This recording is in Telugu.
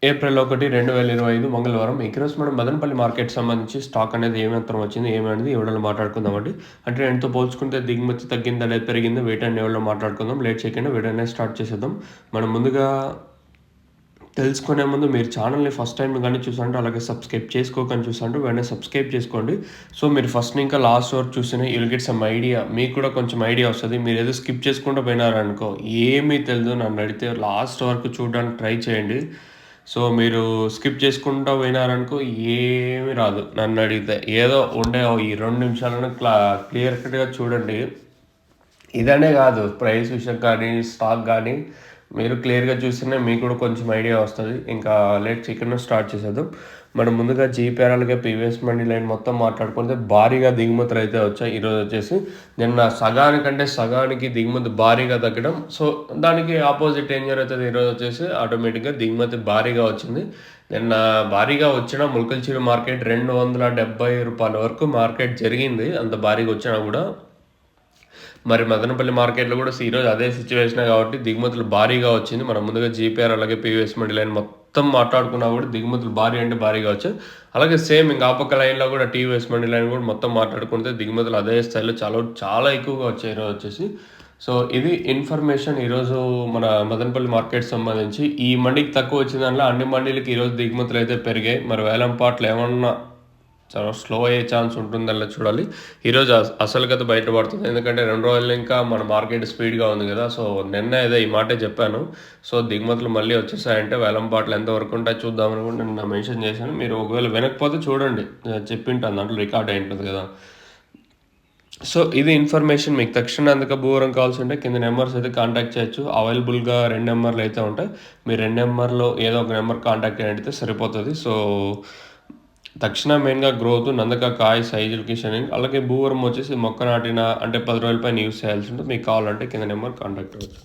ఏప్రిల్ 1, 2025 మంగళవారం. ఈరోజు మనం మదనపల్లి మార్కెట్ సంబంధించి స్టాక్ అనేది ఏమాత్రం వచ్చింది, ఏమనేది ఈ వీడియోలో మాట్లాడుకుందామండి. అంటే నేటితో పోల్చుకుంటే దిగుమతి తగ్గిందా లేదా పెరిగిందా వెయిట్ అండ్ లెవెల్‌లో మాట్లాడుకుందాం. లేట్ చేయకుండా వీడియో అనేది స్టార్ట్ చేసేద్దాం. మనం ముందుగా తెలుసుకునే ముందు మీరు ఛానల్‌ని ఫస్ట్ టైం గానీ చూస్తుంటే అలాగే సబ్స్క్రైబ్ చేసుకోకని చూస్తుంటే వెంటనే సబ్స్క్రైబ్ చేసుకోండి. సో మీరు ఫస్ట్ ఇంకా లాస్ట్ వరకు చూస్తేనే you will get some idea. మీకు కూడా కొంచెం ఐడియా వస్తది. మీరేదో స్కిప్ చేసుకుంటూ పోయినారనుకో ఏమీ తెలీదు నన్ను అడిగితే లాస్ట్ వరకు చూడడానికి ట్రై చేయండి. సో మీరు స్కిప్ చేసుకుంటూ పోయినారనుకో ఏమీ రాదు నన్ను అడిగితే. ఏదో ఉండే ఈ 2 నిమిషాలను క్లియర్ కట్‌గా చూడండి. ఇదనే కాదు ప్రైస్ విషయం కానీ, స్టాక్ కానీ మీరు క్లియర్‌గా చూస్తేనే మీకు కూడా కొంచెం ఐడియా వస్తది. ఇంకా లేట్ చేయకుండా స్టార్ట్ చేసేద్దాం. మనం ముందుగా జీపీఆర్ అలాగే పీవీఎస్ మండీ లైన్ మొత్తం మాట్లాడుకుంటే భారీగా దిగుమతులు అయితే వచ్చాయి. ఈరోజు వచ్చేసి నిన్న సగానికి దిగుమతి భారీగా తగ్గడం. సో దానికి ఆపోజిట్ ఏం జరుగుతుంది, ఈరోజు వచ్చేసి ఆటోమేటిక్‌గా దిగుమతి భారీగా వచ్చింది. నిన్న భారీగా వచ్చిన ములకల్చిరు మార్కెట్ ₹270 వరకు మార్కెట్ జరిగింది. అంత భారీగా వచ్చినా కూడా మరి మదనపల్లి మార్కెట్‌లో కూడా ఈరోజు అదే సిచ్యువేషనే కాబట్టి దిగుమతులు భారీగా వచ్చింది. మనం ముందుగా జీపీఆర్ అలాగే పీవీఎస్ మండీ లైన్ మొత్తం మాట్లాడుకున్నా కూడా దిగుమతులు భారీ అంటే భారీగా వచ్చాయి. అలాగే సేమ్ ఇంకా ఆ పక్క లైన్‌లో కూడా టీవీఎస్ మండీ లైన్ కూడా మొత్తం మాట్లాడుకుంటే దిగుమతులు అదే స్థాయిలో చాలా ఎక్కువగా వచ్చాయి ఈరోజు వచ్చేసి. సో ఇది ఇన్ఫర్మేషన్ ఈరోజు మన మదనపల్లి మార్కెట్ సంబంధించి. ఈ మండీకి తక్కువ వచ్చిన దాంట్లో అన్ని మండీలకి ఈరోజు దిగుమతులు అయితే పెరిగాయి. మరి వేలం పాటలు ఏమన్నా చాలా స్లో అయ్యే ఛాన్స్ ఉంటుందల్లా చూడాలి. ఈరోజు అసలు కథ బయటపడుతుంది. ఎందుకంటే 2 రోజులు ఇంకా మన మార్కెట్ స్పీడ్‌గా ఉంది కదా. సో నిన్న ఏదో ఈ మాటే చెప్పాను. సో దిగుమతులు మళ్ళీ వచ్చేసాయంటే వేలం పాటలు ఎంతవరకు ఉంటాయో చూద్దామని కూడా నిన్న మెన్షన్ చేశాను. మీరు ఒకవేళ వినకపోతే చూడండి, చెప్పింటాను దాంట్లో రికార్డ్ అయి ఉంటుంది కదా. సో ఇది ఇన్ఫర్మేషన్. మీకు తక్షణ అందుకు భూవరం కావాల్సి ఉంటే కింద నెంబర్స్ అయితే కాంటాక్ట్ చేయొచ్చు. అవైలబుల్గా 2 నెంబర్లు అయితే ఉంటాయి. మీరు 2 నెంబర్లో ఏదో ఒక నెంబర్ కాంటాక్ట్ అయితే సరిపోతుంది. సో తక్షణ మెయిన్గా గ్రోత్, నందక కాయ సైజులకి షనింగ్, అలాగే భూవరం వచ్చేసి మొక్క నాటిన అంటే 10 రోజుల పైన యూస్ చేయాల్సి ఉంటుంది. మీకు కావాలంటే కింద నెంబర్ కాంటాక్ట్ అవ్వచ్చు.